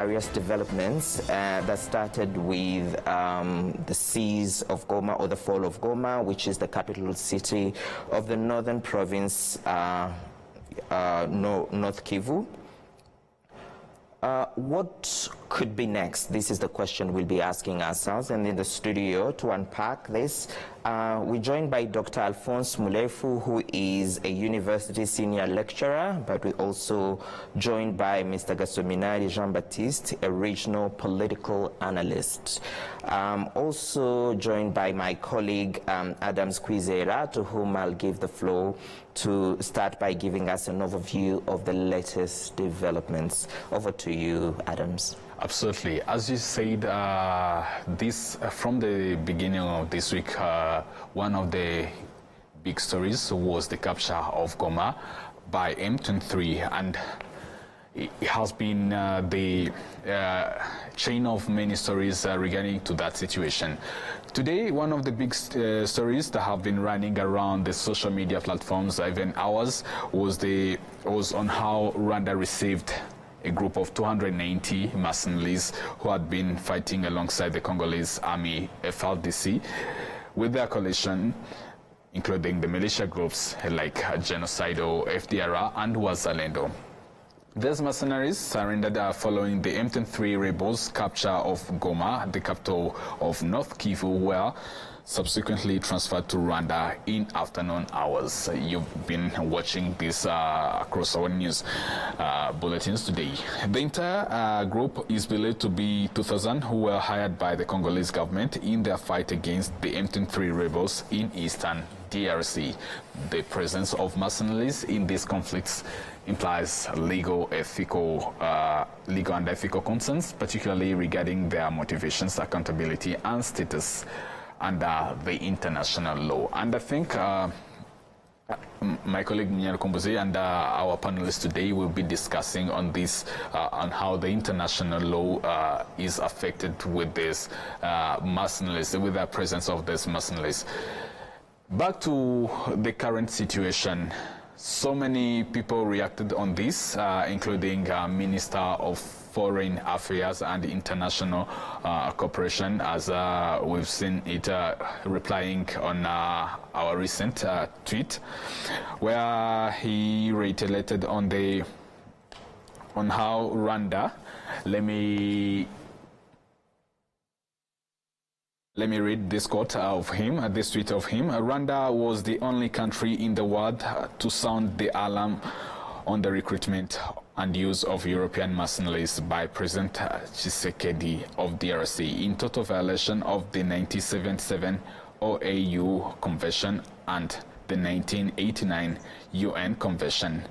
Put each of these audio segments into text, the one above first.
Various developments that started with the siege of Goma, or the fall of Goma, which is the capital city of the northern province, North Kivu. What could be next? This is the question we'll be asking ourselves. And in the studio to unpack this, we're joined by Dr. Alphonse Mulefu, who is a university senior lecturer, but we're also joined by Mr. Gasominari Jean-Baptiste, a regional political analyst. Also joined by my colleague Adams Kwizera, to whom I'll give the floor to start by giving us an overview of the latest developments. Over to you, Adams. Absolutely. As you said, from the beginning of this week, one of the big stories was the capture of Goma by M23, and it has been the chain of many stories regarding to that situation. Today, one of the big stories that have been running around the social media platforms, even ours, was on how Rwanda received a group of 290 mercenaries who had been fighting alongside the Congolese army FARDC with their coalition, including the militia groups like Genocidal, FDR, and Wazalendo. These mercenaries surrendered following the M23 rebels' capture of Goma, the capital of North Kivu, where subsequently transferred to Rwanda in afternoon hours. You've been watching this across our news bulletins today. The entire group is believed to be 2,000 who were hired by the Congolese government in their fight against the M23 rebels in eastern DRC. The presence of mercenaries in these conflicts implies legal and ethical concerns, particularly regarding their motivations, accountability, and status under the international law. And I think my colleague Mnyar Kombuzi and our panelists today will be discussing on this, on how the international law is affected with this mercenaries, with the presence of these mercenaries. Back to the current situation. So many people reacted on this, including Minister of Foreign Affairs and International Cooperation, as we've seen it replying on our recent tweet, where he reiterated on how Rwanda, let me read this quote of him, this tweet of him. Rwanda was the only country in the world to sound the alarm on the recruitment and use of European mercenaries by President Tshisekedi of DRC in total violation of the 1977 OAU Convention and the 1989 UN Convention.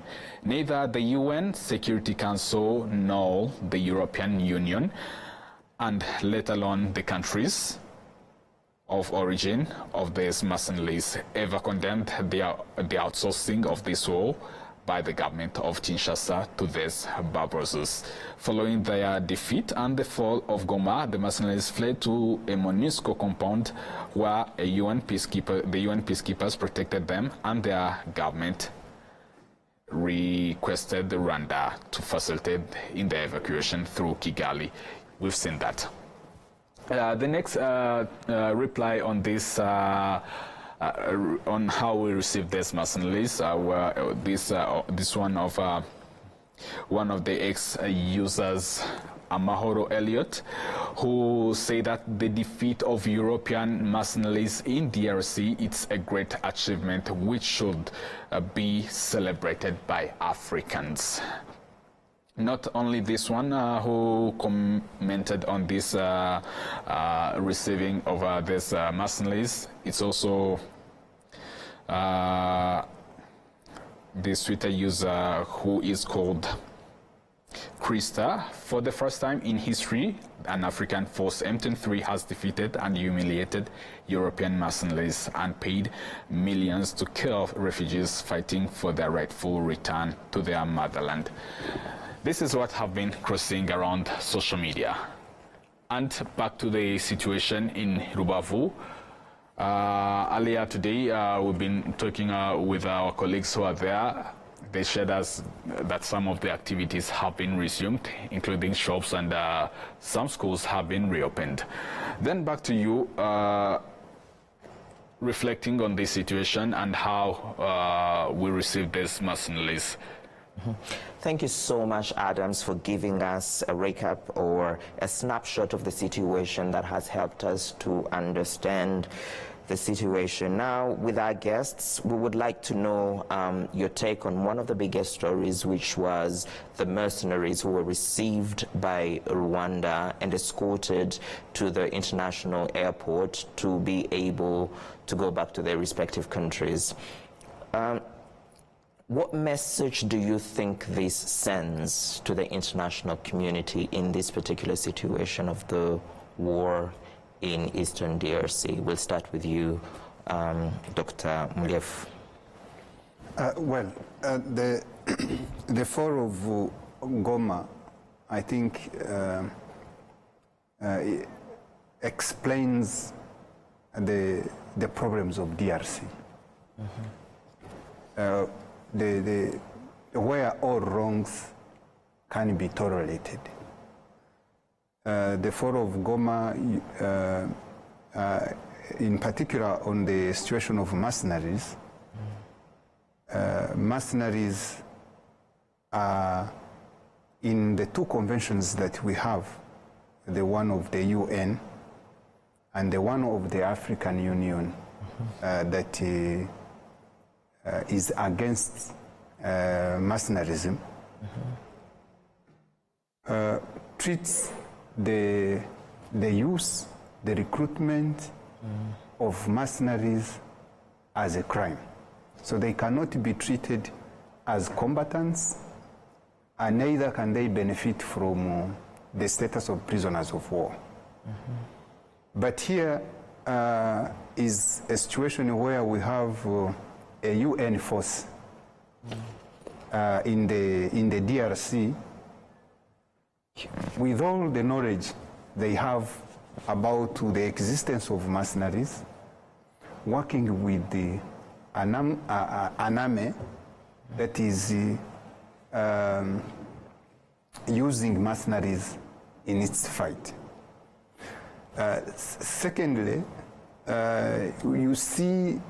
Neither the UN Security Council nor the European Union, and let alone the countries of origin of these mercenaries, ever condemned the outsourcing of this war by the government of Kinshasa to these barbarousers. Following their defeat and the fall of Goma, the mercenaries fled to a MONUSCO compound where the UN peacekeepers protected them, and their government requested Rwanda to facilitate in the evacuation through Kigali. We've seen that. The next reply on this, on how we received these mercenaries, were this one of the ex-users, Amahoro Elliott, who say that the defeat of European mercenaries in DRC, it's a great achievement which should be celebrated by Africans. Not only this one who commented on this receiving of these mercenaries, it's also this Twitter user who is called Krista. For the first time in history, an African force, M23, has defeated and humiliated European mercenaries and paid millions to kill refugees fighting for their rightful return to their motherland. This is what have been crossing around social media. And back to the situation in Rubavu. Earlier today, we've been talking with our colleagues who are there. they shared us that some of the activities have been resumed, including shops, and some schools have been reopened. Then back to you, reflecting on this situation and how we received these mercenaries. Thank you so much, Adams, for giving us a recap or a snapshot of the situation that has helped us to understand the situation. Now, with our guests, we would like to know your take on one of the biggest stories, which was the mercenaries who were received by Rwanda and escorted to the international airport to be able to go back to their respective countries. What message do you think this sends to the international community in this particular situation of the war in Eastern DRC? We'll start with you, Dr. Mulefu. The fall of Goma, I think, explains the problems of DRC. Where all wrongs can be tolerated. The fall of Goma, in particular on the situation of mercenaries, mercenaries are in the two conventions that we have, the one of the UN and the one of the African Union that is against mercenarism, treats the use, the recruitment of mercenaries as a crime. So they cannot be treated as combatants, and neither can they benefit from the status of prisoners of war. But here is a situation where we have a UN force in the DRC, with all the knowledge they have about the existence of mercenaries, working with the ANAME, that is using mercenaries in its fight. Secondly, you see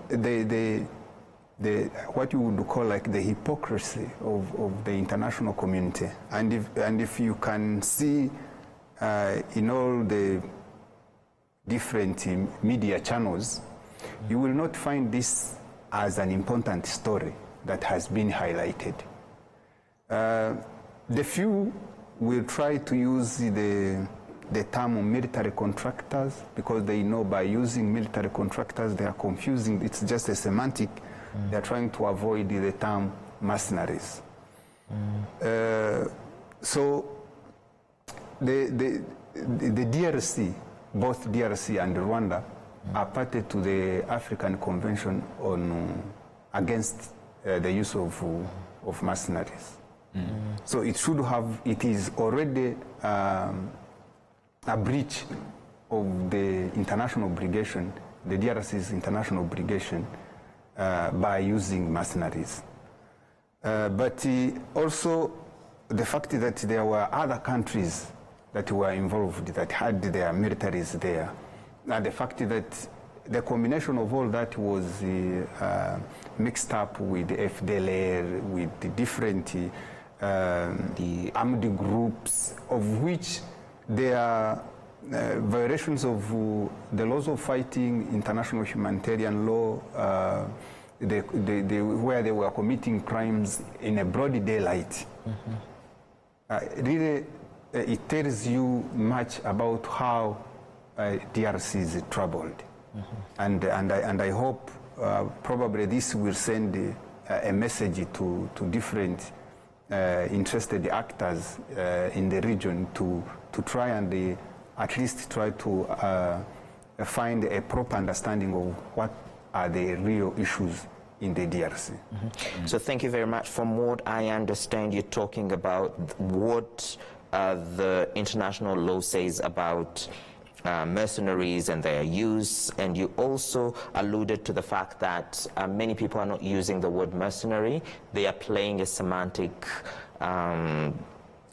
what you would call like the hypocrisy of the international community, and if you can see in all the different media channels, you will not find this as an important story that has been highlighted. The few will try to use the term military contractors because they know by using military contractors they are confusing. It's just a semantic. They're trying to avoid the term mercenaries. So the DRC, both DRC and Rwanda, are party to the African Convention on against the use of mercenaries. So it is already a breach of the international obligation, the DRC's international obligation, by using mercenaries. But also the fact that there were other countries that were involved, that had their militaries there, and the fact that the combination of all that was mixed up with the FDLR, with the different the armed groups, of which there are violations of the laws of fighting, international humanitarian law, where they were committing crimes in a broad daylight. Really, it tells you much about how DRC is troubled. And I hope probably this will send a message to different interested actors in the region to try and at least try to find a proper understanding of what are the real issues in the DRC. So thank you very much. From what I understand, you're talking about what the international law says about mercenaries and their use, and you also alluded to the fact that many people are not using the word mercenary. They are playing a semantic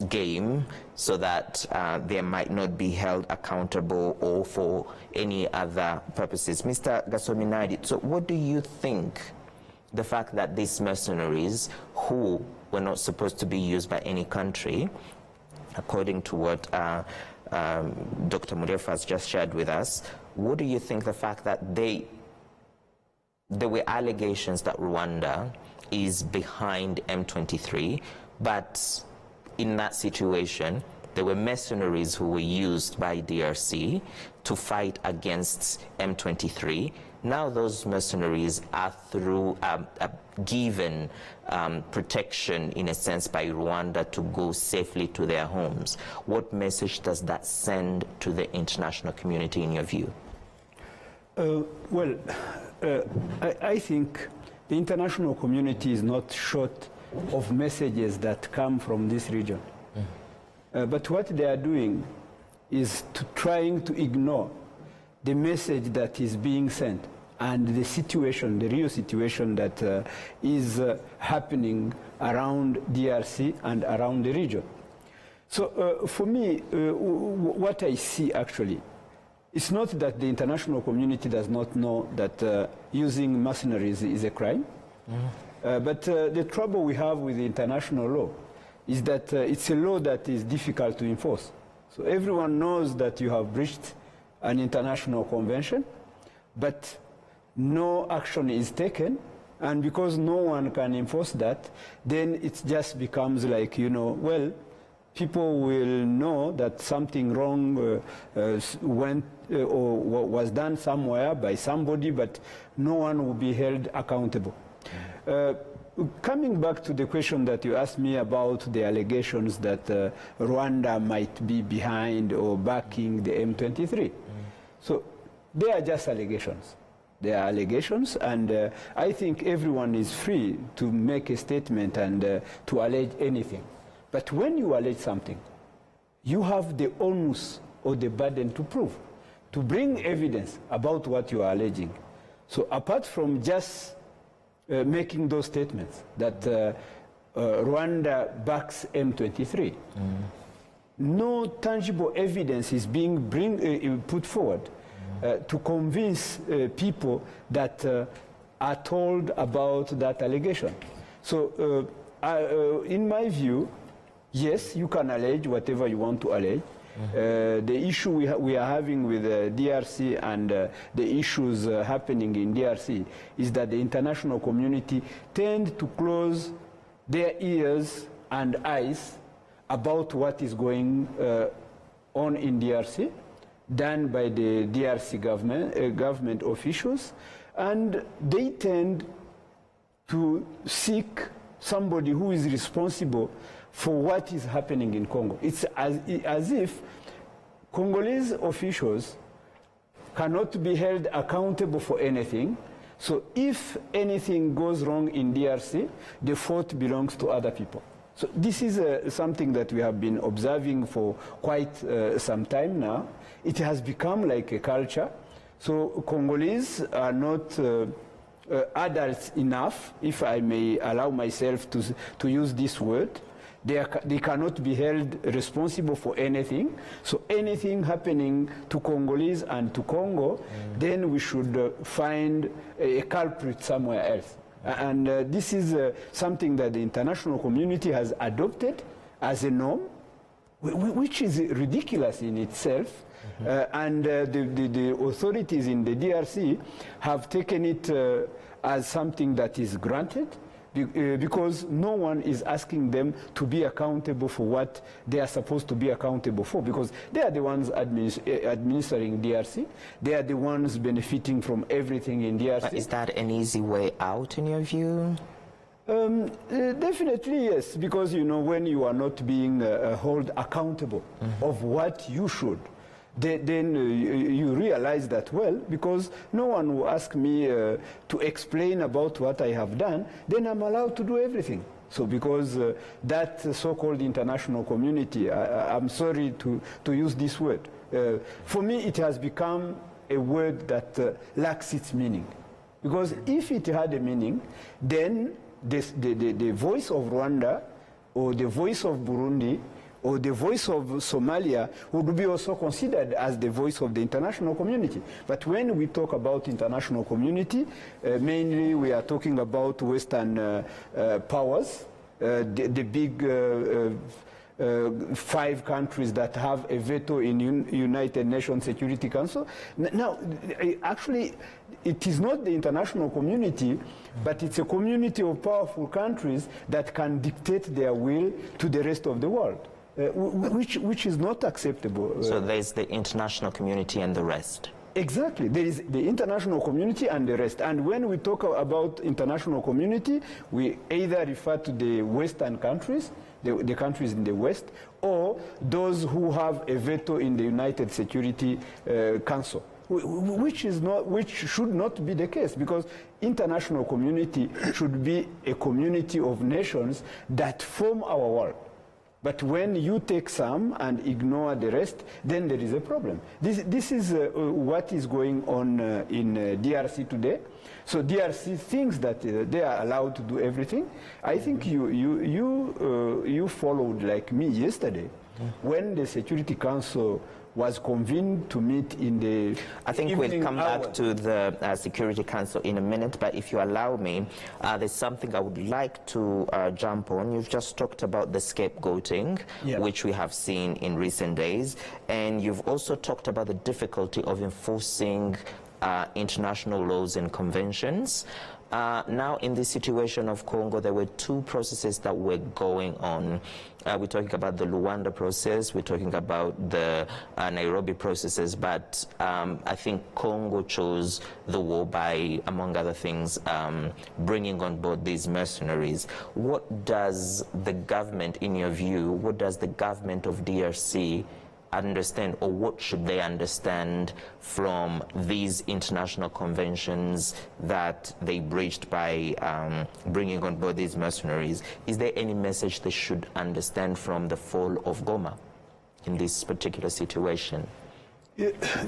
game so that they might not be held accountable or for any other purposes. Mr. Gasominadi, so what do you think the fact that these mercenaries, who were not supposed to be used by any country, according to what Dr. Mulefu has just shared with us, what do you think the fact that there were allegations that Rwanda is behind M23, but in that situation, there were mercenaries who were used by DRC to fight against M23. Now those mercenaries are given protection, in a sense, by Rwanda to go safely to their homes. What message does that send to the international community, in your view? I think the international community is not short of messages that come from this region. But what they are doing is trying to ignore the message that is being sent and the situation, the real situation that is happening around DRC and around the region. So for me, what I see actually, it's not that the international community does not know that using mercenaries is a crime. But the trouble we have with the international law is that it's a law that is difficult to enforce. So everyone knows that you have breached an international convention, but no action is taken, and because no one can enforce that, then it just becomes like, you know, well, people will know that something wrong went or was done somewhere by somebody, but no one will be held accountable. Coming back to the question that you asked me about the allegations that Rwanda might be behind or backing the M23. So they are just allegations. They are allegations, and I think everyone is free to make a statement and to allege anything. But when you allege something, you have the onus or the burden to prove, to bring evidence about what you are alleging. So apart from just making those statements that Rwanda backs M23, no tangible evidence is being put forward to convince people that are told about that allegation. So in my view, yes, you can allege whatever you want to allege. The issue we are having with DRC and the issues happening in DRC is that the international community tend to close their ears and eyes about what is going on in DRC, done by the DRC government officials, and they tend to seek somebody who is responsible for what is happening in Congo. It's as if Congolese officials cannot be held accountable for anything. So if anything goes wrong in DRC, the fault belongs to other people. So this is something that we have been observing for quite some time now. It has become like a culture. So Congolese are not adults enough, if I may allow myself to use this word. They cannot be held responsible for anything. So anything happening to Congolese and to Congo, then we should find a culprit somewhere else. And this is something that the international community has adopted as a norm, which is ridiculous in itself. And the authorities in the DRC have taken it as something that is granted, because no one is asking them to be accountable for what they are supposed to be accountable for, because they are the ones administering DRC. They are the ones benefiting from everything in DRC. But is that an easy way out in your view? Definitely yes, because you know, when you are not being held accountable of what you should, then you realize that, well, because no one will ask me to explain about what I have done, then I'm allowed to do everything. So because that so-called international community, I'm sorry to use this word, for me it has become a word that lacks its meaning. Because if it had a meaning, then the voice of Rwanda or the voice of Burundi or the voice of Somalia would be also considered as the voice of the international community. But when we talk about international community, mainly we are talking about Western powers, the big 5 countries that have a veto in United Nations Security Council. Now, actually, it is not the international community, but it's a community of powerful countries that can dictate their will to the rest of the world. Which is not acceptable. So there's the international community and the rest. Exactly. There is the international community and the rest. And when we talk about international community, we either refer to the Western countries, the countries in the West, or those who have a veto in the United Security Council. Which should not be the case, because international community should be a community of nations that form our world. But when you take some and ignore the rest, then there is a problem. This is what is going on in DRC today. So DRC thinks that they are allowed to do everything. I think you followed, like me, yesterday, when the Security Council was convened to meet in the I think we'll come back to the Security Council in a minute, but if you allow me, there's something I would like to jump on. You've just talked about the scapegoating, which we have seen in recent days, and you've also talked about the difficulty of enforcing international laws and conventions. Now, in this situation of Congo, there were 2 processes that were going on. We're talking about the Rwanda process, we're talking about the Nairobi processes, but I think Congo chose the war by, among other things, bringing on board these mercenaries. What does the government, in your view, what does the government of DRC understand, or what should they understand from these international conventions that they breached by bringing on board these mercenaries? Is there any message they should understand from the fall of Goma in this particular situation?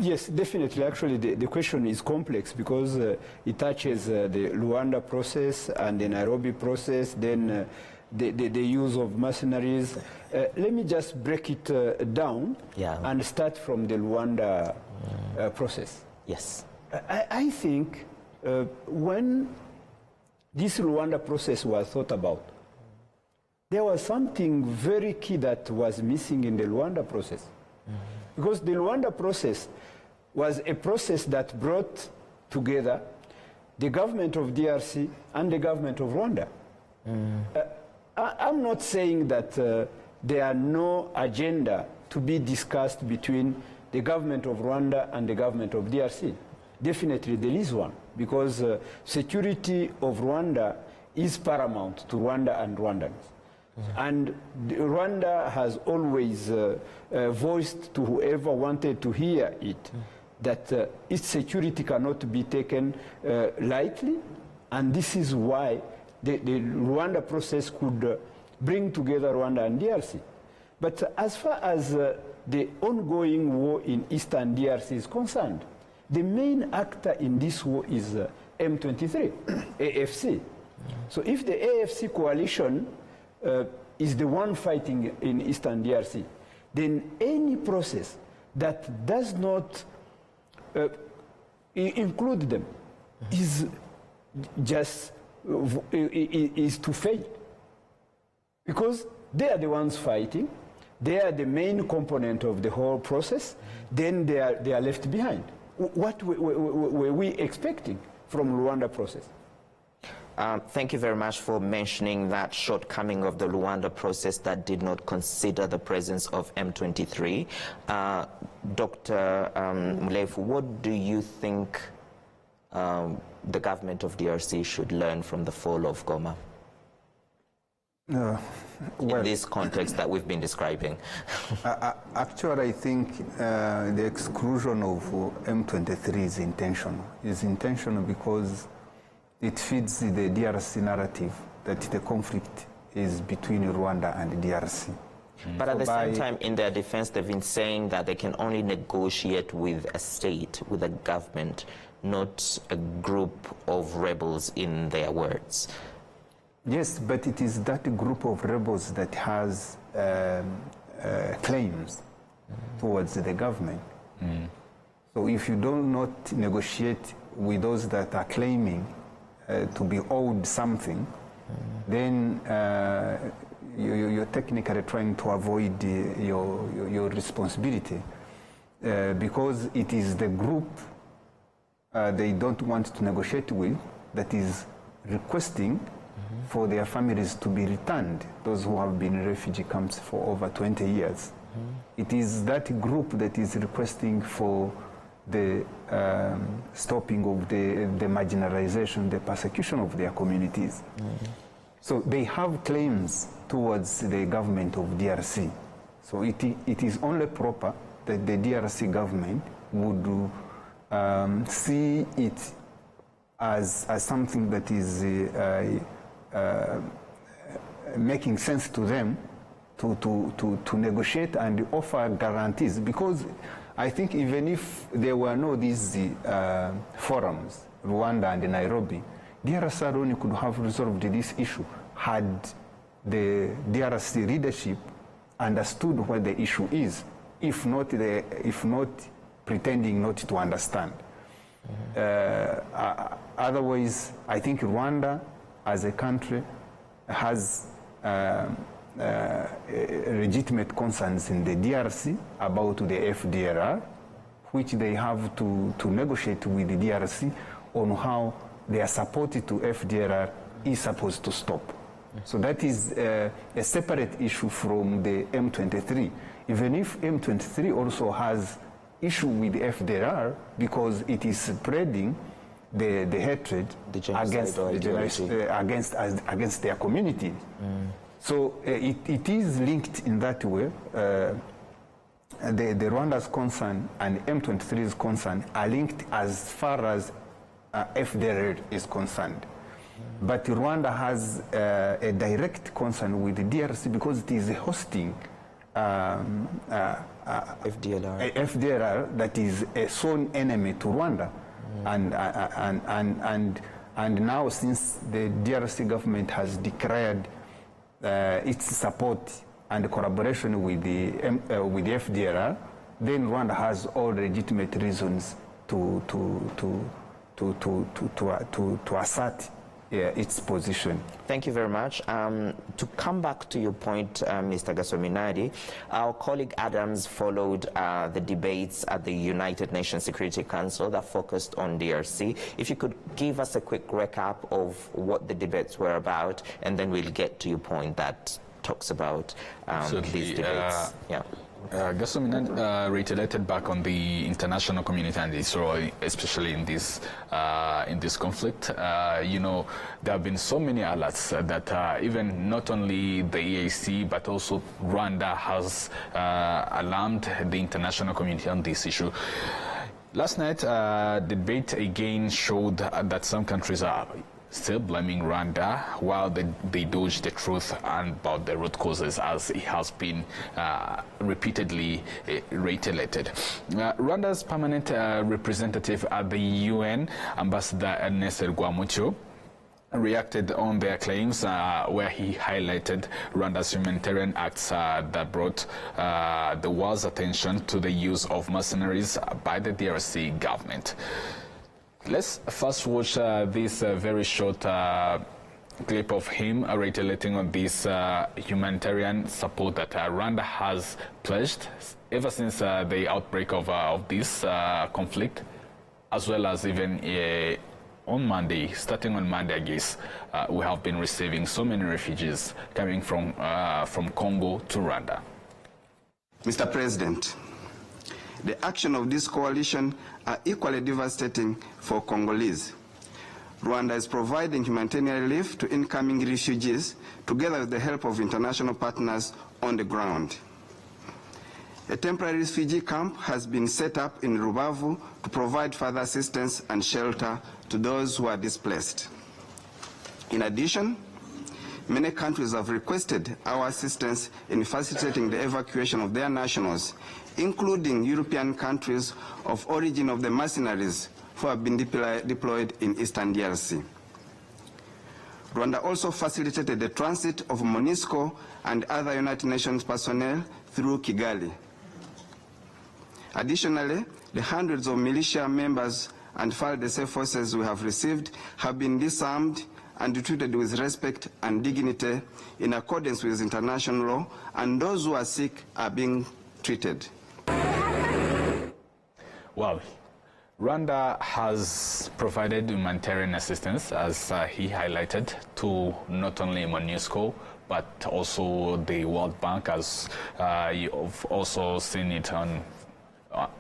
Yes, definitely. Actually, the question is complex because it touches the Rwanda process and the Nairobi process, then the use of mercenaries. Let me just break it down and start from the Rwanda process. Yes. I think when this Rwanda process was thought about, there was something very key that was missing in the Rwanda process. Because the Rwanda process was a process that brought together the government of DRC and the government of Rwanda. I'm not saying that there are no agenda to be discussed between the government of Rwanda and the government of DRC. Definitely there is one, because security of Rwanda is paramount to Rwanda and Rwandans. And Rwanda has always voiced to whoever wanted to hear it that its security cannot be taken lightly, and this is why the Rwanda process could bring together Rwanda and DRC. But as far as the ongoing war in eastern DRC is concerned, the main actor in this war is M23, AFC. So if the AFC coalition is the one fighting in eastern DRC, then any process that does not include them is just is to fail, because they are the ones fighting, they are the main component of the whole process, then they are left behind. What were we expecting from Rwanda process? Thank you very much for mentioning that shortcoming of the Rwanda process that did not consider the presence of M23. Dr. Mulefu, what do you think the government of DRC should learn from the fall of Goma? In this context that we've been describing. Actually, I think the exclusion of M23 is intentional. It's intentional because it feeds the DRC narrative that the conflict is between Rwanda and DRC. But at the same time, in their defense, they've been saying that they can only negotiate with a state, with a government, not a group of rebels, in their words. Yes, but it is that group of rebels that has claims towards the government. So if you do not negotiate with those that are claiming to be owed something, then you're technically trying to avoid your responsibility because it is the group they don't want to negotiate with that is requesting for their families to be returned, those who have been in refugee camps for over 20 years. It is that group that is requesting for the stopping of the marginalization, the persecution of their communities. So they have claims towards the government of DRC. So it is only proper that the DRC government would see it as something that is making sense to them to negotiate and offer guarantees, because I think even if there were no these forums, Rwanda and Nairobi, DRC alone could have resolved this issue had the DRC leadership understood what the issue is, if not pretending not to understand. Otherwise, I think Rwanda as a country has legitimate concerns in the DRC about the FDLR, which they have to negotiate with the DRC on how their support to FDLR is supposed to stop. So that is a separate issue from the M23, even if M23 also has issue with the FDLR because it is spreading the hatred against their community. So it is linked in that way. The Rwanda's concern and M23's concern are linked as far as FDLR is concerned. But Rwanda has a direct concern with the DRC because it is hosting FDLR that is a sworn enemy to Rwanda. And now, since the DRC government has declared its support and collaboration with the FDLR, then Rwanda has all legitimate reasons to assert its position. Thank you very much. To come back to your point, Mr. Gasominari, our colleague Adams followed the debates at the United Nations Security Council that focused on DRC. If you could give us a quick recap of what the debates were about, and then we'll get to your point that talks about these debates. Gasominari reiterated back on the international community and its role, especially in this conflict. You know, there have been so many alerts that even not only the EAC but also Rwanda has alarmed the international community on this issue. Last night, the debate again showed that some countries are still blaming Rwanda while they dodge the truth about the root causes, as it has been repeatedly reiterated. Rwanda's permanent representative at the UN, Ambassador Ernest Rwamucyo, reacted on their claims where he highlighted Rwanda's humanitarian acts that brought the world's attention to the use of mercenaries by the DRC government. Let's first watch this very short clip of him reiterating on this humanitarian support that Rwanda has pledged ever since the outbreak of this conflict, as well as even on Monday, starting on Monday, I guess, we have been receiving so many refugees coming from Congo to Rwanda. Mr. President, the action of this coalition are equally devastating for Congolese. Rwanda is providing humanitarian relief to incoming refugees together with the help of international partners on the ground. A temporary refugee camp has been set up in Rubavu to provide further assistance and shelter to those who are displaced. In addition, many countries have requested our assistance in facilitating the evacuation of their nationals, including European countries of origin of the mercenaries who have been deployed in Eastern DRC. Rwanda also facilitated the transit of MONUSCO and other United Nations personnel through Kigali. Additionally, the hundreds of militia members and FARDC forces we have received have been disarmed and treated with respect and dignity in accordance with international law, and those who are sick are being treated. Well, Rwanda has provided humanitarian assistance, as he highlighted, to not only MONUSCO, but also the World Bank, as you've also seen it on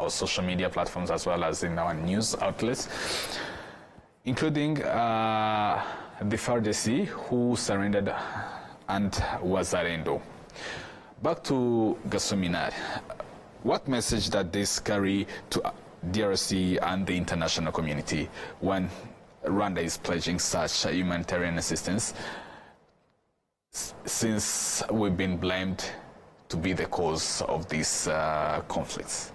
social media platforms as well as in our news outlets, including the FARDC, who surrendered, and Wazalendo. Back to Gasominar. What message does this carry to DRC and the international community when Rwanda is pledging such humanitarian assistance, since we've been blamed to be the cause of these conflicts?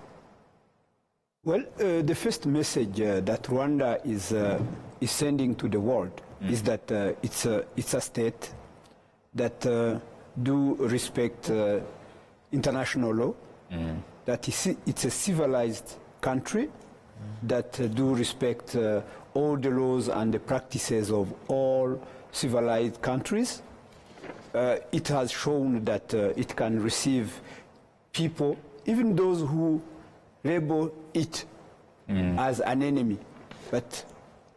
Well, the first message that Rwanda is sending to the world is that it's a state that do respect international law, that it's a civilized country that do respect all the laws and the practices of all civilized countries. It has shown that it can receive people, even those who label it as an enemy, but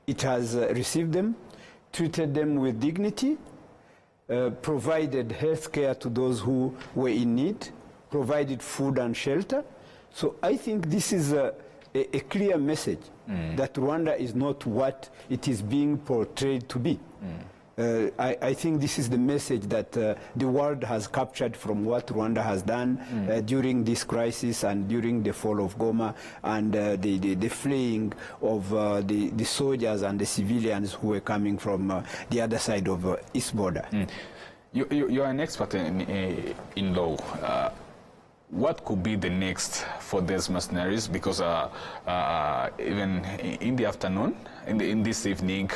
it has received them, treated them with dignity, provided health care to those who were in need, provided food and shelter. So I think this is a clear message that Rwanda is not what it is being portrayed to be. I think this is the message that the world has captured from what Rwanda has done during this crisis and during the fall of Goma and the fleeing of the soldiers and the civilians who were coming from the other side of East border. You are an expert in law. What could be the next for these mercenaries? Because even in the afternoon, in this evening,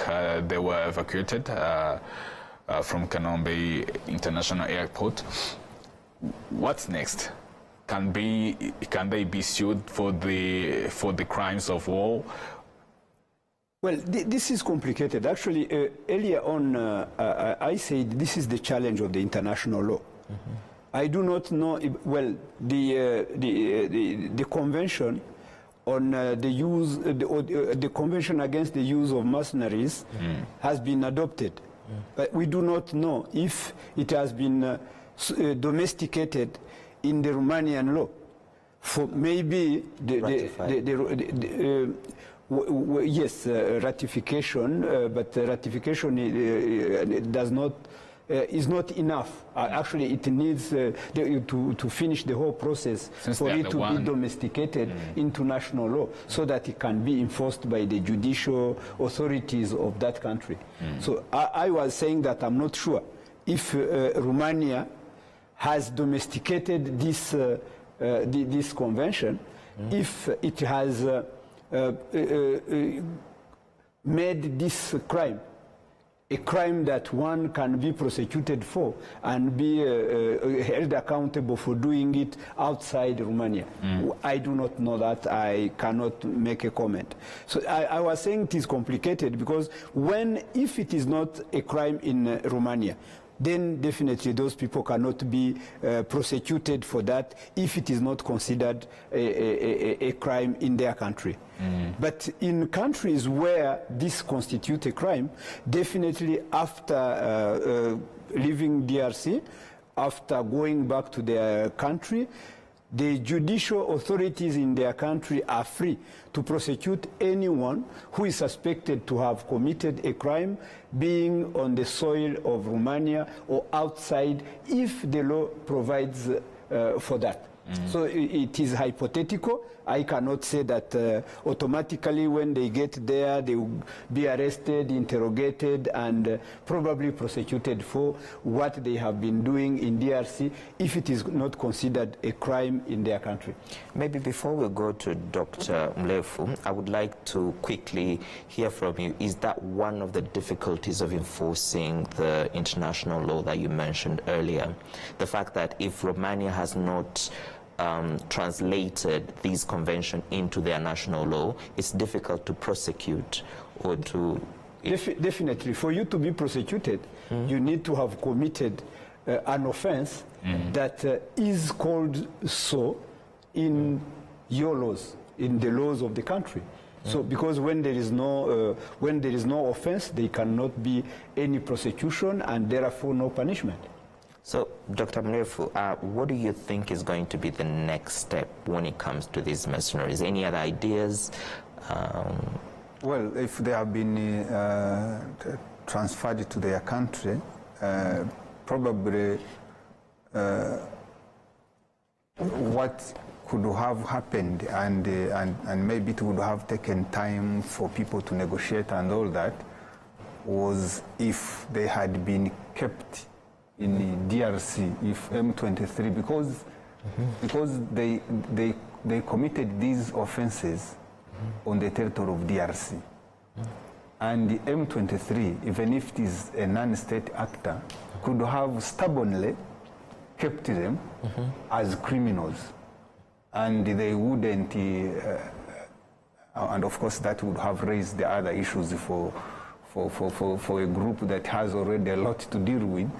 they were evacuated from Kanombe International Airport. What's next? Can they be sued for the crimes of war? Well, this is complicated. Actually, earlier on, I said this is the challenge of the international law. I do not know, well, the convention on the use, the convention against the use of mercenaries has been adopted. But we do not know if it has been domesticated in the Romanian law. For maybe yes, ratification, but ratification does not. Is not enough. Actually, it needs to finish the whole process for it to be domesticated into national law so that it can be enforced by the judicial authorities of that country. So I was saying that I'm not sure if Romania has domesticated this, this convention, if it has made this crime a crime that one can be prosecuted for and be held accountable for doing it outside Romania. I do not know that. I cannot make a comment. So I was saying it is complicated because if it is not a crime in Romania, then definitely those people cannot be prosecuted for that if it is not considered a crime in their country. But in countries where this constitutes a crime, definitely after leaving DRC, after going back to their country, the judicial authorities in their country are free to prosecute anyone who is suspected to have committed a crime, being on the soil of Romania or outside, if the law provides for that. So it is hypothetical. I cannot say that automatically when they get there, they will be arrested, interrogated, and probably prosecuted for what they have been doing in DRC if it is not considered a crime in their country. Maybe before we go to Dr. Mlefu, I would like to quickly hear from you. Is that one of the difficulties of enforcing the international law that you mentioned earlier? The fact that if Romania has not translated these conventions into their national law, it's difficult to prosecute or to... Definitely. For you to be prosecuted, you need to have committed an offense that is called so in your laws, in the laws of the country. So because when there is no offense, there cannot be any prosecution and therefore no punishment. So, Dr. Mlefu, what do you think is going to be the next step when it comes to these mercenaries? Any other ideas? Well, if they have been transferred to their country, probably what could have happened, and maybe it would have taken time for people to negotiate and all that, was if they had been kept in the DRC, if M23, because they committed these offenses on the territory of DRC. And the M23, even if it is a non-state actor, could have stubbornly kept them as criminals. And they wouldn't, and of course that would have raised the other issues for a group that has already a lot to deal with,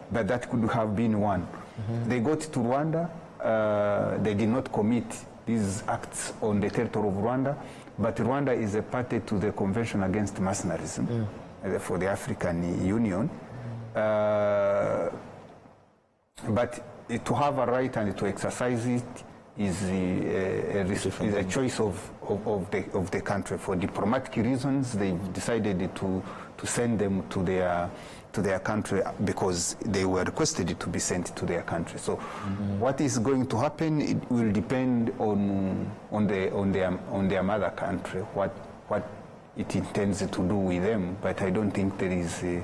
but that could have been one. They got to Rwanda, they did not commit these acts on the territory of Rwanda, but Rwanda is a party to the Convention Against Mercenarism for the African Union. But to have a right and to exercise it is a choice of the country. For diplomatic reasons, they've decided to send them to their country because they were requested to be sent to their country. So, what is going to happen? It will depend on their mother country, what it intends to do with them. But I don't think we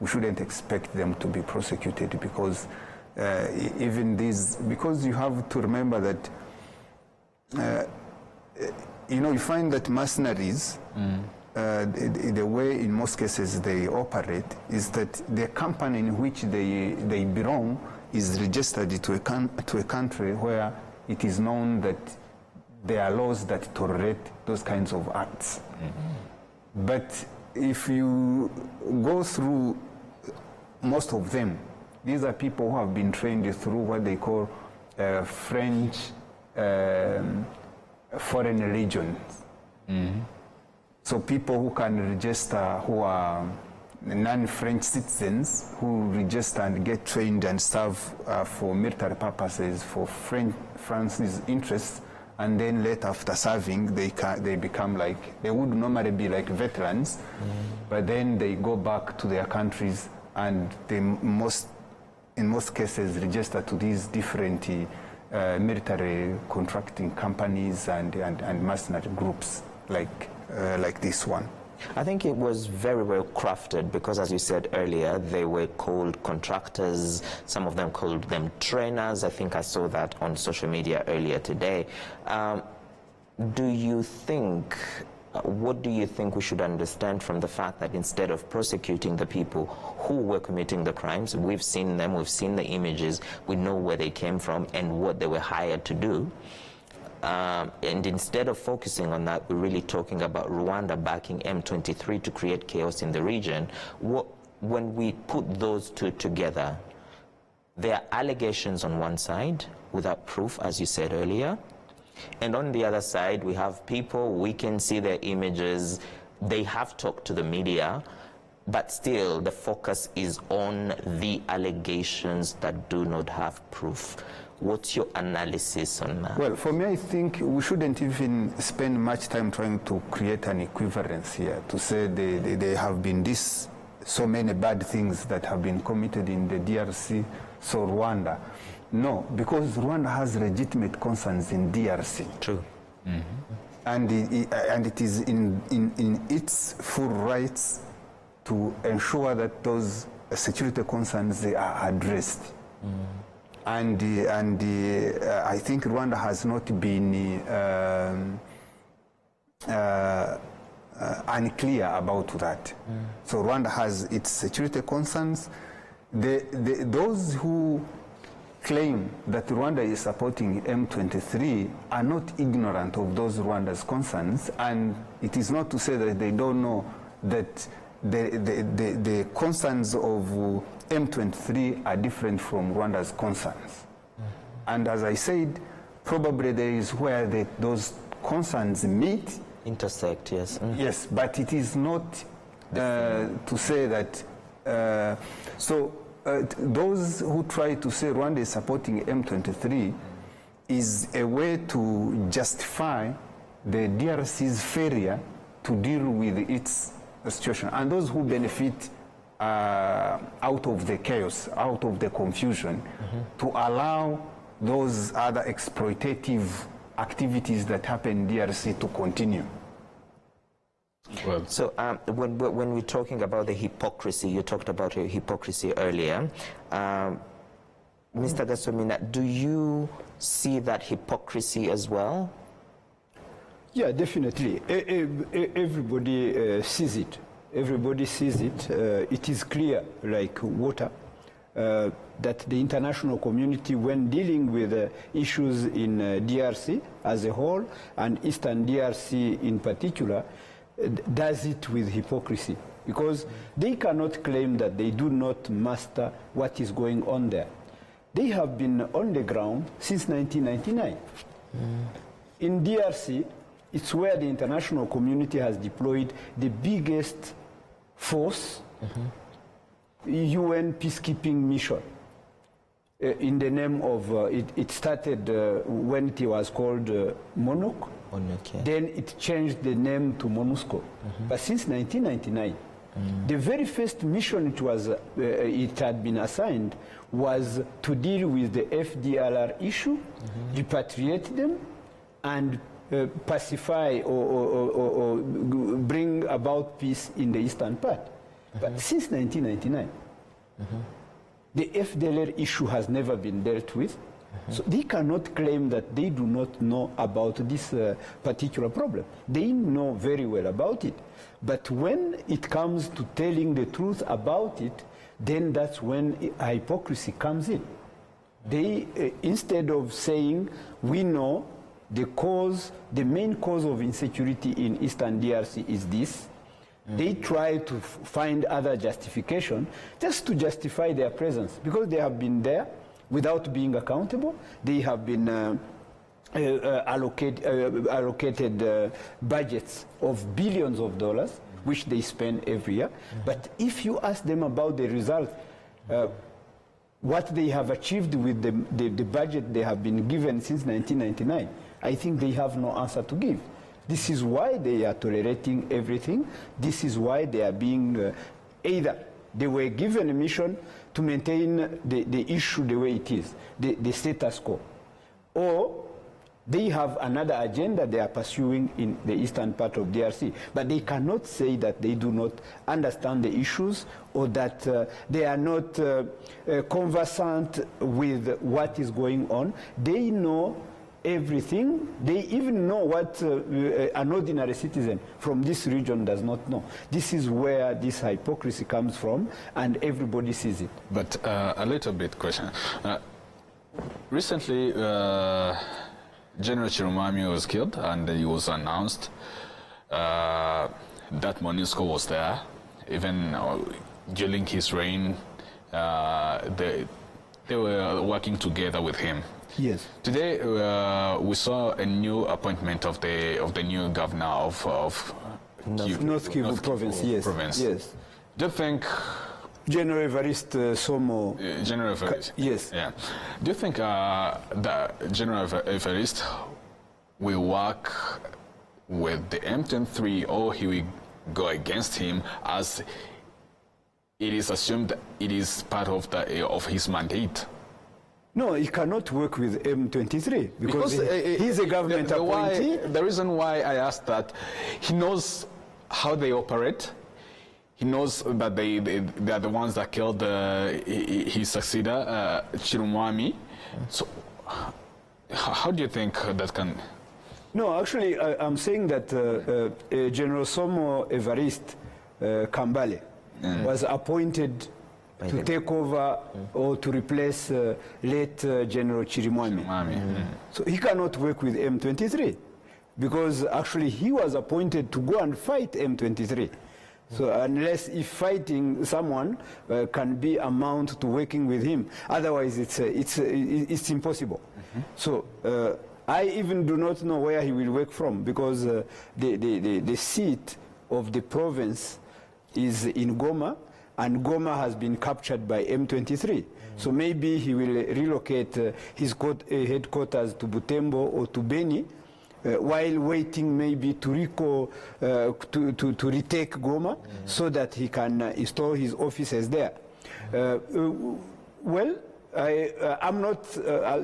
shouldn't expect them to be prosecuted because even these, because you have to remember that. You find that mercenaries, the way in most cases they operate is that the company in which they belong is registered to a country where it is known that there are laws that tolerate those kinds of acts. But if you go through most of them, these are people who have been trained through what they call French foreign legions. So people who can register, who are non-French citizens, who register and get trained and serve for military purposes for France's interests, and then later after serving, they become like, they would normally be like veterans, but then they go back to their countries and they in most cases register to these different military contracting companies and mercenary groups like this one. I think it was very well crafted because, as you said earlier, they were called contractors. Some of them called them trainers. I think I saw that on social media earlier today. What do you think we should understand from the fact that instead of prosecuting the people who were committing the crimes, we've seen them, we've seen the images, we know where they came from and what they were hired to do. And instead of focusing on that, we're really talking about Rwanda backing M23 to create chaos in the region. When we put those two together, there are allegations on one side without proof, as you said earlier. And on the other side, we have people, we can see their images, they have talked to the media, but still the focus is on the allegations that do not have proof. What's your analysis on that? Well, for me, I think we shouldn't even spend much time trying to create an equivalence here, to say there have been so many bad things that have been committed in the DRC, so Rwanda. No, because Rwanda has legitimate concerns in DRC. True. And it is in its full rights to ensure that those security concerns they are addressed. And I think Rwanda has not been unclear about that. So Rwanda has its security concerns. Those who claim that Rwanda is supporting M23 are not ignorant of those Rwanda's concerns, and it is not to say that they don't know that the concerns of M23 are different from Rwanda's concerns. And as I said, probably there is where those concerns meet. Intersect, yes. Yes, but it is not to say that. Those who try to say Rwanda is supporting M23 is a way to justify the DRC's failure to deal with its situation. And those who benefit out of the chaos, out of the confusion, to allow those other exploitative activities that happen in DRC to continue. Well, so when we're talking about the hypocrisy, you talked about hypocrisy earlier. Mr. Gasomina, do you see that hypocrisy as well? Yeah, definitely. Everybody sees it. Everybody sees it. It is clear, like water, that the international community, when dealing with issues in DRC as a whole, and Eastern DRC in particular, does it with hypocrisy, because they cannot claim that they do not master what is going on there. They have been on the ground since 1999. In DRC, it's where the international community has deployed the biggest force, UN peacekeeping mission, in the name of, it started when it was called MONUC. Okay. Then it changed the name to MONUSCO. But since 1999, the very first mission it had been assigned was to deal with the FDLR issue, repatriate them, and pacify or bring about peace in the eastern part. But since 1999, the FDLR issue has never been dealt with. So they cannot claim that they do not know about this particular problem. They know very well about it. But when it comes to telling the truth about it, then that's when hypocrisy comes in. They, instead of saying, we know the main cause of insecurity in Eastern DRC is this, they try to find other justification just to justify their presence, because they have been there without being accountable. They have been allocated budgets of billions of dollars, which they spend every year. But if you ask them about the results, what they have achieved with the budget they have been given since 1999, I think they have no answer to give. This is why they are tolerating everything. This is why they are being either they were given a mission to maintain the issue the way it is, the status quo, or they have another agenda they are pursuing in the eastern part of DRC. But they cannot say that they do not understand the issues, or that they are not conversant with what is going on. They know everything. They even know what an ordinary citizen from this region does not know. This is where this hypocrisy comes from, and everybody sees it. But a little bit question. Recently, General Chirumami was killed, and it was announced that MONUSCO was there. Even during his reign, they were working together with him. Yes. Today, we saw a new appointment of the new governor of North Kivu province. Yes. Yes. Do you think General Evariste Somo? General Evariste. Yes. Yeah. Do you think that General Evariste will work with the M23, or he will go against him, as it is assumed that it is part of his mandate? No, he cannot work with M23 because he's a government appointee. The reason why I asked that, he knows how they operate. He knows that they are the ones that killed his successor, Chirumwami. So how do you think that can... No, actually, I'm saying that General Somo Evariste Kambale was appointed to take over or to replace late General Chirimwami. So he cannot work with M23 because actually he was appointed to go and fight M23. So unless if fighting someone can be amount to working with him, otherwise it's impossible. So I even do not know where he will work from because the seat of the province is in Goma, and Goma has been captured by M23. So maybe he will relocate his headquarters to Butembo or to Beni, while waiting maybe to retake Goma so that he can install his offices there. Well, I'm not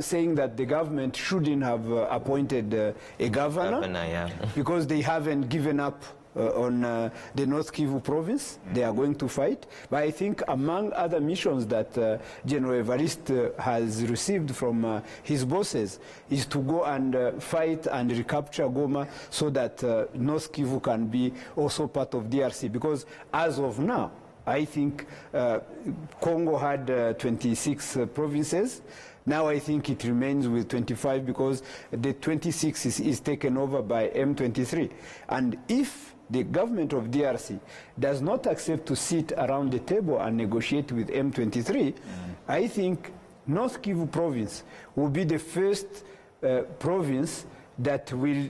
saying that the government shouldn't have appointed a governor, because they haven't given up on the North Kivu province. They are going to fight. But I think among other missions that General Evariste has received from his bosses is to go and fight and recapture Goma so that North Kivu can be also part of DRC. Because as of now, I think Congo had 26 provinces. Now I think it remains with 25 because the 26 is taken over by M23. And if the government of DRC does not accept to sit around the table and negotiate with M23, I think North Kivu province will be the first province that will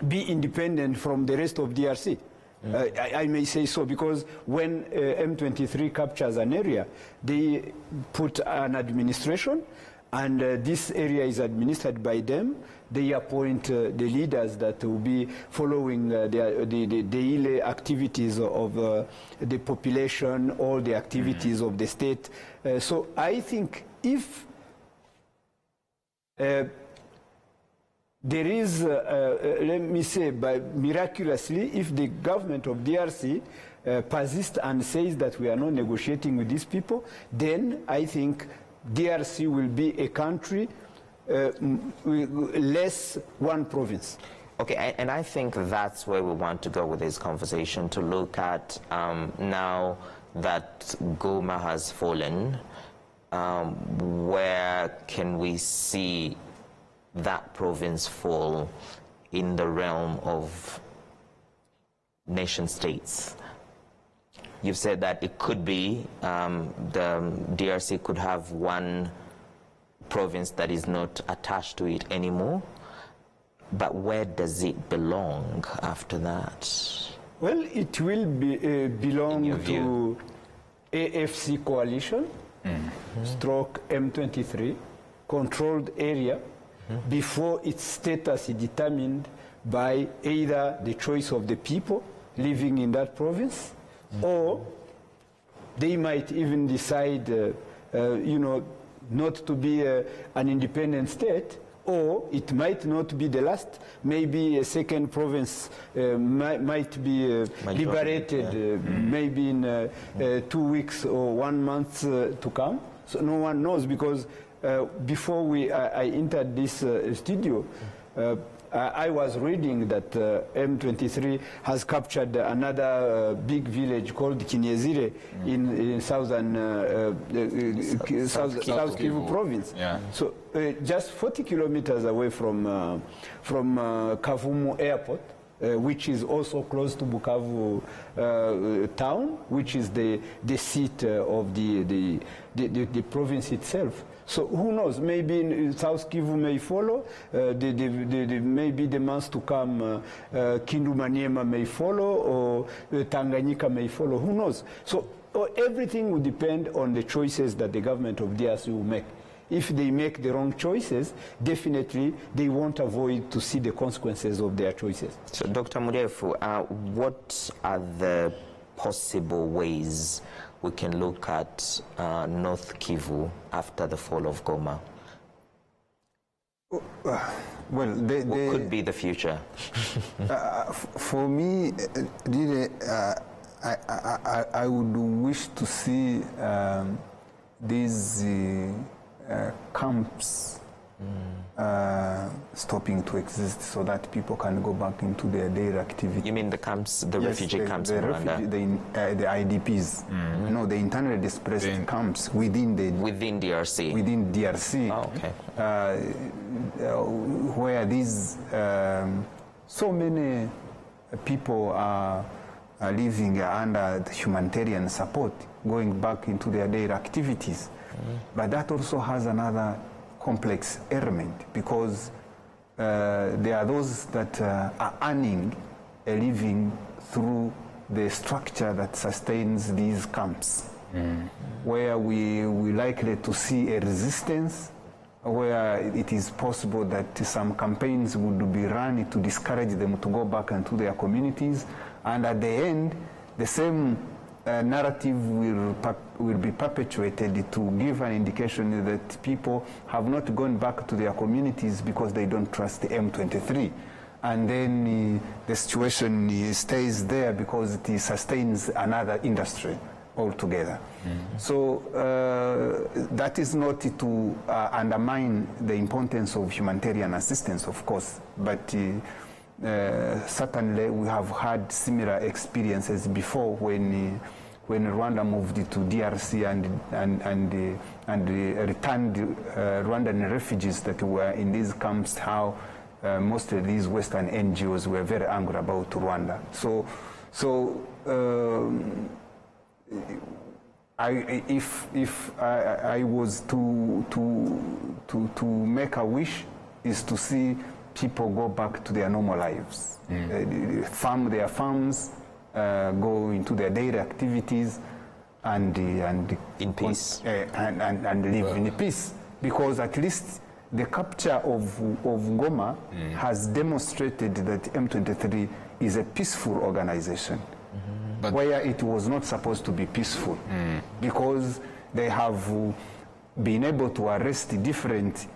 be independent from the rest of DRC. I may say so because when M23 captures an area, they put an administration, and this area is administered by them. They appoint the leaders that will be following the daily activities of the population, all the activities of the state. So I think if there is, let me say, miraculously, if the government of DRC persists and says that we are not negotiating with these people, then I think DRC will be a country less one province. Okay, and I think that's where we want to go with this conversation, to look at now that Goma has fallen, where can we see that province fall in the realm of nation states? You've said that it could be, the DRC could have one province that is not attached to it anymore, but where does it belong after that? Well, it will be, belong to AFC coalition, stroke M23, controlled area, before its status is determined by either the choice of the people living in that province, or they might even decide, you know, not to be an independent state, or it might not be the last. Maybe a second province might be liberated, maybe in 2 weeks or 1 month to come. So no one knows, because before I entered this studio, I was reading that M23 has captured another big village called Kinyezire in southern South Kivu province. Yeah. So just 40 kilometers away from Kavumu airport, which is also close to Bukavu town, which is the seat of the province itself. So who knows? Maybe South Kivu may follow. Maybe the months to come, Kindu Maniema may follow, or Tanganyika may follow. Who knows? So everything will depend on the choices that the government of DRC will make. If they make the wrong choices, definitely they won't avoid to see the consequences of their choices. So, Dr. Murefu, what are the possible ways we can look at North Kivu after the fall of Goma? Well, what could be the future? For me, really, I would wish to see these camps stopping to exist so that people can go back into their daily activity. You mean the camps, the Yes, refugee camps in Rwanda? The IDPs, no, the internally displaced camps within DRC? Within DRC. Oh, okay. Where these, so many people are living under the humanitarian support, going back into their daily activities. But that also has another complex element, because there are those that are earning a living through the structure that sustains these camps, where we likely to see a resistance, where it is possible that some campaigns would be run to discourage them to go back into their communities, and at the end, the same narrative will be perpetuated to give an indication that people have not gone back to their communities because they don't trust the M23. And then the situation stays there because it sustains another industry altogether. So that is not to undermine the importance of humanitarian assistance, of course, but certainly we have had similar experiences before when Rwanda moved to DRC and returned Rwandan refugees that were in these camps, how most of these Western NGOs were very angry about Rwanda. If I was to make a wish, is to see people go back to their normal lives, farm their farms, go into their daily activities, and in peace, and live in peace. Because at least the capture of Goma has demonstrated that M23 is a peaceful organization, where it was not supposed to be peaceful, because they have been able to arrest different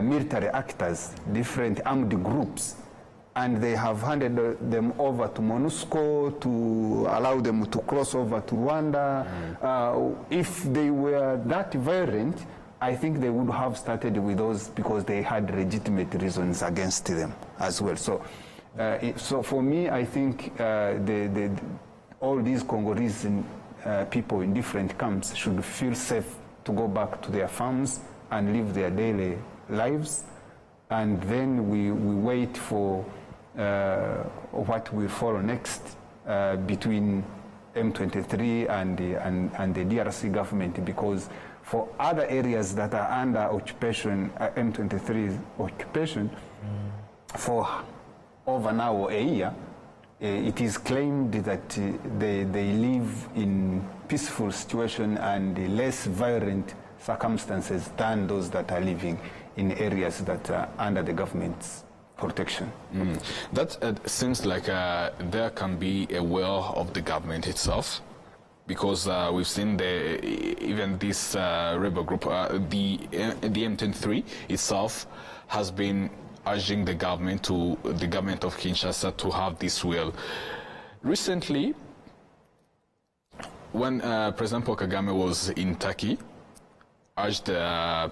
military actors, different armed groups, and they have handed them over to MONUSCO to allow them to cross over to Rwanda. If they were that violent, I think they would have started with those because they had legitimate reasons against them as well. So, so for me, I think all these Congolese people in different camps should feel safe to go back to their farms and live their daily lives, and then we wait for what will follow next between M23 and the DRC government, because for other areas that are under occupation, M23's occupation, for over now a year, it is claimed that they live in peaceful situation and less violent circumstances than those that are living in areas that are under the government's protection. That seems like there can be a will of the government itself, because we've seen even this rebel group, the M23 itself has been urging the government of Kinshasa to have this will. Recently, when President Paul Kagame was in Turkey, urged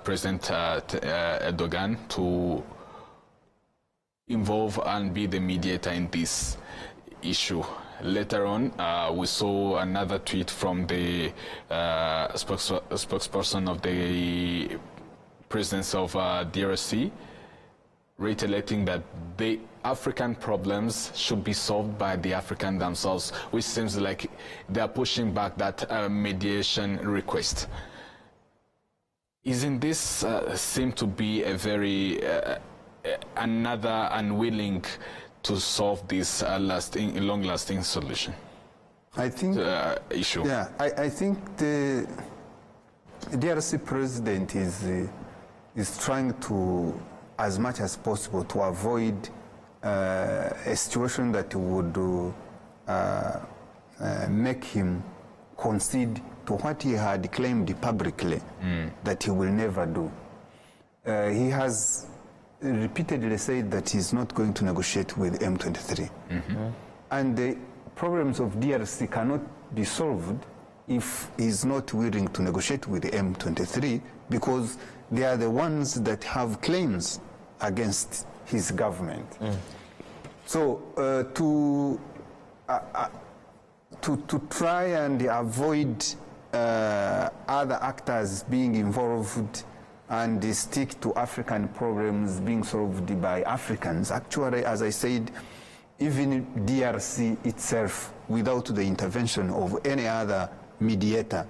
President Erdogan to involve and be the mediator in this issue. Later on, we saw another tweet from the spokesperson of the presidency of DRC, reiterating that the African problems should be solved by the African themselves, which seems like they are pushing back that mediation request. Isn't this seem to be a very another unwilling to solve this long-lasting solution? I think issue. Yeah, I think the DRC president is trying to, as much as possible, to avoid a situation that would make him concede to what he had claimed publicly that he will never do. He has repeatedly said that he's not going to negotiate with M23. And the problems of DRC cannot be solved if he's not willing to negotiate with the M23, because they are the ones that have claims against his government. So to try and avoid other actors being involved and stick to African problems being solved by Africans, actually, as I said, even DRC itself, without the intervention of any other mediator,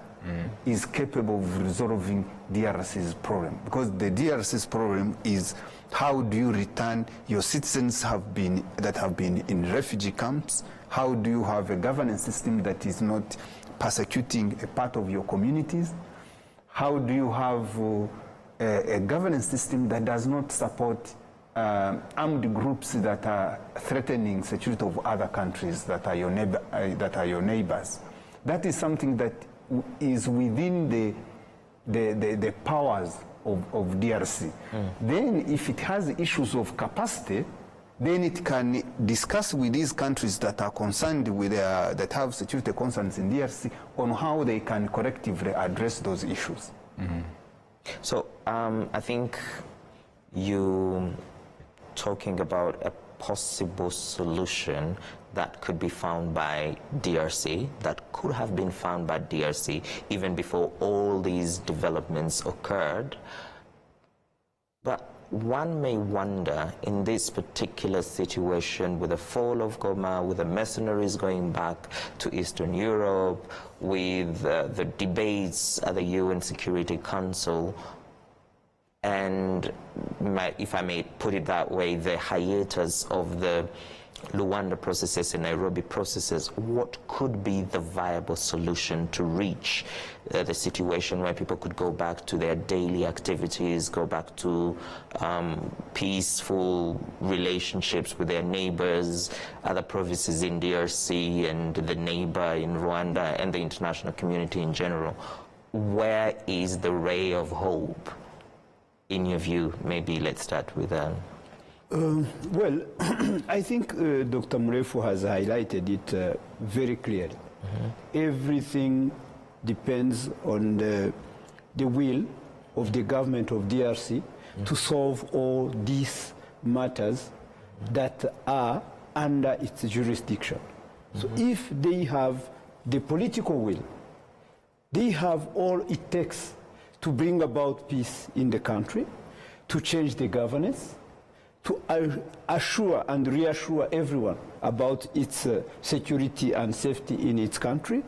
is capable of resolving DRC's problem. Because the DRC's problem is, how do you return your citizens that have been in refugee camps? How do you have a governance system that is not persecuting a part of your communities? How do you have a governance system that does not support armed groups that are threatening security of other countries that are your neighbors? That is something that is within the powers of DRC. Then if it has issues of capacity, then it can discuss with these countries that are concerned with that have security concerns in DRC on how they can collectively address those issues. So I think you talking about a possible solution that could be found by DRC, that could have been found by DRC even before all these developments occurred. But one may wonder, in this particular situation, with the fall of Goma, with the mercenaries going back to Eastern Europe, with the debates at the UN Security Council, and if I may put it that way, the hiatus of the Rwanda processes and Nairobi processes, what could be the viable solution to reach the situation where people could go back to their daily activities, go back to peaceful relationships with their neighbors, other provinces in DRC and the neighbor in Rwanda and the international community in general? Where is the ray of hope, in your view? Maybe let's start with well, I think Dr. Murefu has highlighted it very clearly. Everything depends on the will of the government of DRC to solve all these matters that are under its jurisdiction. So if they have the political will, they have all it takes to bring about peace in the country, to change the governance, to assure and reassure everyone about its security and safety in its country,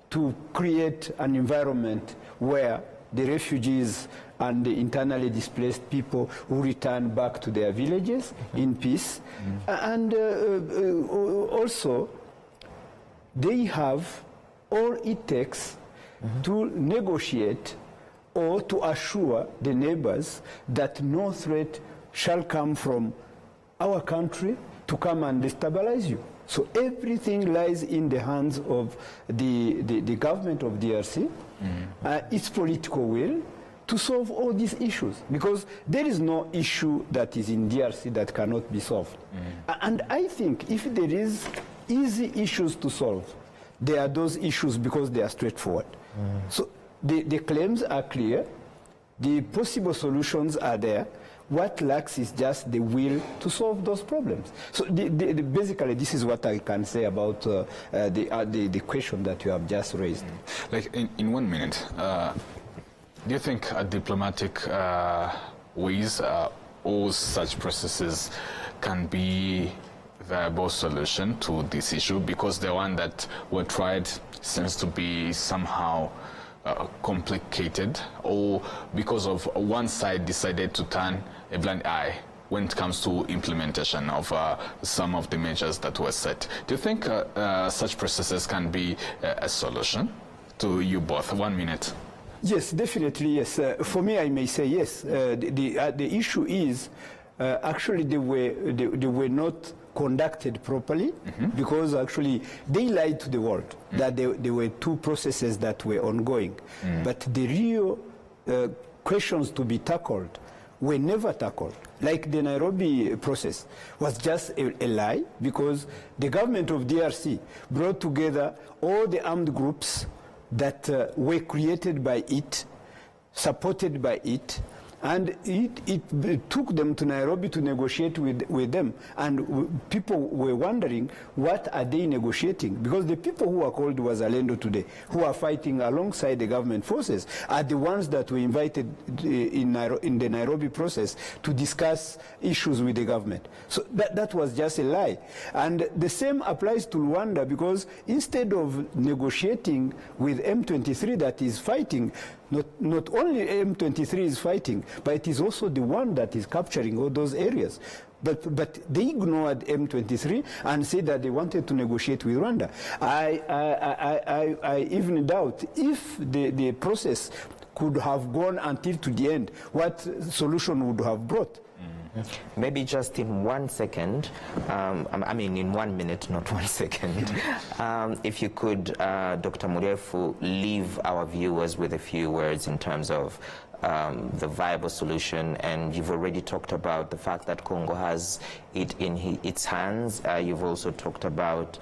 to create an environment where the refugees and the internally displaced people who return back to their villages in peace. And also, they have all it takes to negotiate or to assure the neighbors that no threat shall come from our country to come and destabilize you. So everything lies in the hands of the government of DRC, its political will, to solve all these issues. Because there is no issue that is in DRC that cannot be solved. And I think if there is easy issues to solve, there are those issues because they are straightforward. So the claims are clear, the possible solutions are there. What lacks is just the will to solve those problems. So basically, this is what I can say about the question that you have just raised. Like in 1 minute, do you think diplomatic ways all such processes can be a viable solution to this issue? Because the one that were tried seems to be somehow complicated, or because of one side decided to turn a blind eye when it comes to implementation of some of the measures that were set. Do you think such processes can be a solution to you both? 1 minute. Yes, definitely, yes. For me, I may say yes. The issue is actually they were not conducted properly, because actually they lied to the world that there were two processes that were ongoing. But the real questions to be tackled were never tackled. Like the Nairobi process was just a lie, because the government of DRC brought together all the armed groups that were created by it, supported by it, and it took them to Nairobi to negotiate with them. And people were wondering, what are they negotiating? Because the people who are called Wazalendo today, who are fighting alongside the government forces, are the ones that were invited in the Nairobi process to discuss issues with the government. So that was just a lie. And the same applies to Rwanda, because instead of negotiating with M23 that is fighting, not only M23 is fighting, but it is also the one that is capturing all those areas. But they ignored M23 and said that they wanted to negotiate with Rwanda. I even doubt if the process could have gone until to the end, what solution would have brought. Maybe just in 1 second, I mean in 1 minute, not 1 second, if you could, Dr. Mulefu, leave our viewers with a few words in terms of the viable solution. And you've already talked about the fact that Congo has it in its hands. You've also talked about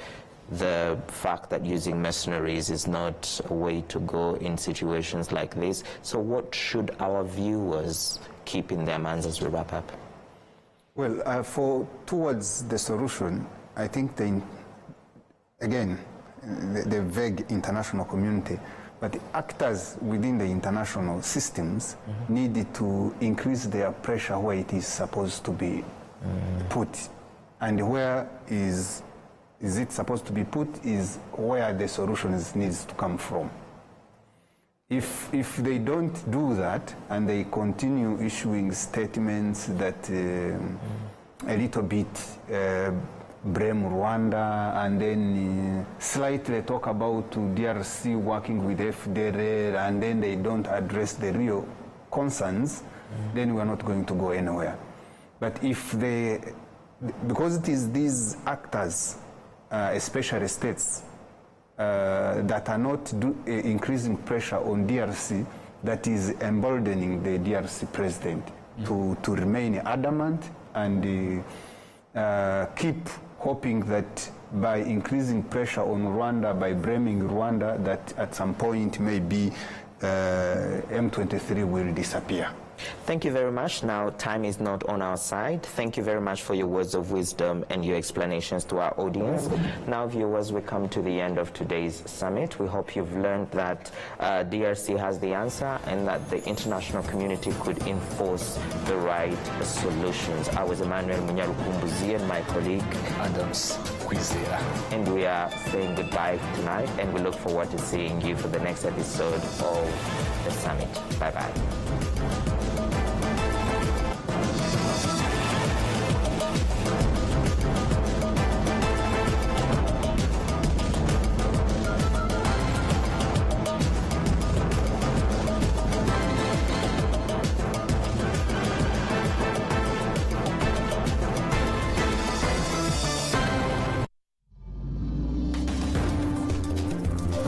the fact that using mercenaries is not a way to go in situations like this. So what should our viewers keep in their minds as we wrap up? Well, towards the solution, I think the vague international community, but the actors within the international systems needed to increase their pressure where it is supposed to be put, and where is it supposed to be put is where the solutions needs to come from. If they don't do that and they continue issuing statements that a little bit blame Rwanda and then slightly talk about DRC working with FDLR, and then they don't address the real concerns, then we are not going to go anywhere. But if because it is these actors, especially states, that are not increasing pressure on DRC, that is emboldening the DRC president to remain adamant and keep hoping that by increasing pressure on Rwanda, by blaming Rwanda, that at some point maybe M23 will disappear. Thank you very much. Now, time is not on our side. Thank you very much for your words of wisdom and your explanations to our audience. Now, viewers, we come to the end of today's summit. We hope you've learned that DRC has the answer and that the international community could enforce the right solutions. I was Emmanuel Munyarukumbuzi and my colleague Adams Kwizera. And we are saying goodbye tonight, and we look forward to seeing you for the next episode of the summit. Bye-bye.